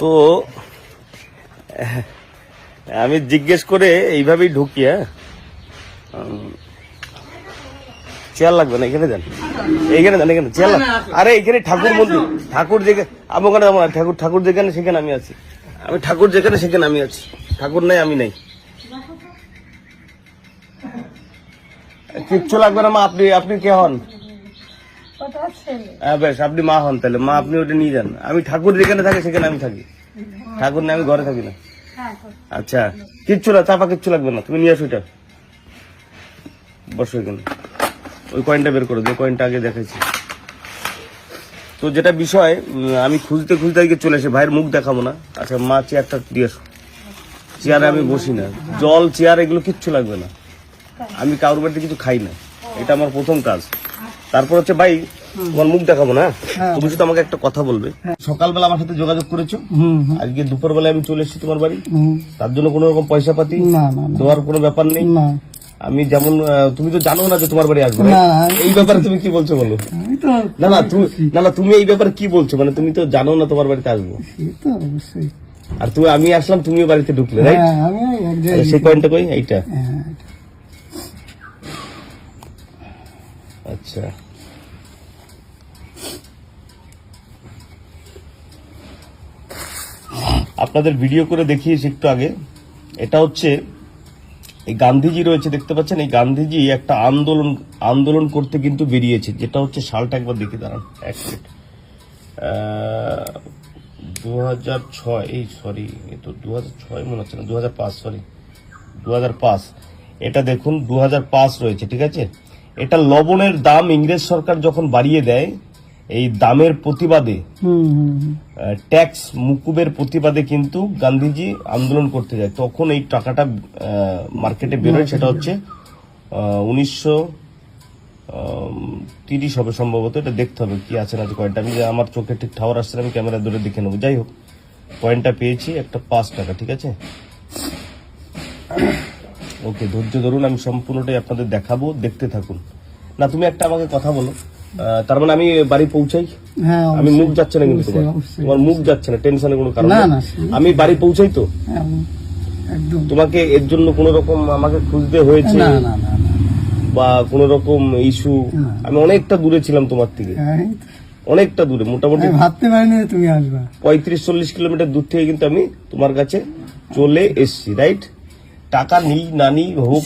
তো আমি জিজ্ঞেস করে এইভাবেই ঢুকি। হ্যাঁ, চেয়ার লাগবে না, এখানে যান, এইখানে যান, এখানে চেয়ার লাগবে। আরে এখানে ঠাকুর মন্দির, ঠাকুর যেখানে আমি ওখানে যাবো না, ঠাকুর যেখানে সেখানে আমি আছি, আমি ঠাকুর যেখানে সেখানে আমি আছি, ঠাকুর নাই আমি নাই, কিচ্ছু লাগবে না মা। আপনি কে হন? হ্যাঁ বেশ, আপনি মা হন, তাহলে মা আপনি ওটা নিয়ে যান। আমি ঠাকুর যেখানে থাকে সেখানে আমি থাকি, ঠাকুর নেই আমি ঘরে থাকি না। আচ্ছা কিচ্ছু না, চাপা কিচ্ছু লাগবে না, তুমি নিয়ে আসো এটা, বসো এখানে। ওই কয়েনটা বের করো, যে কয়েনটা আগে দেখাইছি। তো যেটা বিষয়, আমি খুঁজতে আগে চলে আসে, ভাইয়ের মুখ দেখাবো না। আচ্ছা মা চেয়ারটা দিয়ে আসো, চেয়ারে আমি বসি না, জল চেয়ার এগুলো কিচ্ছু লাগবে না। আমি কারোর বাড়িতে কিছু খাই না, এটা আমার প্রথম কাজ। তারপর হচ্ছে ভাই তোমার মুখ দেখাবো না, তুমি শুধু আমাকে একটা কথা বলবে। সকালবেলা আমার সাথে যোগাযোগ করেছো, আজকে দুপুরবেলা আমি চলে এসেছি তোমার বাড়ি, তার জন্য কোনো রকম পয়সা পাতি দেওয়ার কোনো ব্যাপার নেই। আমি যেমন, তুমি তো জানো না যে তোমার বাড়ি আসবে, এই ব্যাপারে তুমি কি বলছো বলো? না তুমি এই ব্যাপারে কি বলছো, মানে তুমি তো জানো না তোমার বাড়িতে আসবো, আর তুমি আমি আসলাম তুমিও বাড়িতে ঢুকলে, রাইট? সেই পয়েন্টটা কই, এইটা। আচ্ছা আপনাদের ভিডিও করে দেখিয়েছি একটু আগে। এটা হচ্ছে এই গান্ধীজি রয়েছে, দেখতে পাচ্ছেন, এই গান্ধীজি একটা আন্দোলন করতে কিন্তু বেরিয়েছে, যেটা হচ্ছে সালটা একবার দেখে দাঁড়ান, এক মিনিট, 2006, এই সরি এ তো 2006 মনে হচ্ছে না, 2005, সরি 2005। এটা দেখুন 2005 রয়েছে, ঠিক আছে। এটা লবণের দাম ইংরেজ সরকার যখন বাড়িয়ে দেয়, এই দামের প্রতিবাদে, ট্যাক্স মুকুবের প্রতিবাদে কিন্তু গান্ধীজি আন্দোলন করতে যায়, তখন এই টাকাটা মার্কেটে বেরোয়। সেটা হচ্ছে 1930 হবে সম্ভবত, এটা দেখতে হবে কি আছে না কয়েনটা। আমি আমার চোখে ঠিক টাওয়ার আসছে, আমি ক্যামেরা ধরে দেখে নেবো। যাই হোক, কয়েনটা পেয়েছি, একটা 5 টাকা, ঠিক আছে। ওকে, ধৈর্য ধরুন, আমি সম্পূর্ণটাই আপনাদের দেখাবো, দেখতে থাকুন। না তুমি একটা আমাকে কথা বলো, তার মানে আমি বাড়ি পৌঁছাই? আমি মুখ যাচ্ছে না কিন্তু তোমার মুখ যাচ্ছে না, টেনশনে কোনো কারণ না, আমি বাড়ি পৌঁছাই তো। তোমাকে এর জন্য কোন রকম আমাকে খুঁজতে হয়েছে বা কোন রকম ইস্যু? আমি অনেকটা দূরে ছিলাম তোমার থেকে, অনেকটা দূরে, মোটামুটি ভাবতে পারিনি তুমি আসবে, 35-40 কিলোমিটার দূর থেকে কিন্তু আমি তোমার কাছে চলে এসছি, রাইট? টাকা নিই না নিই হোক,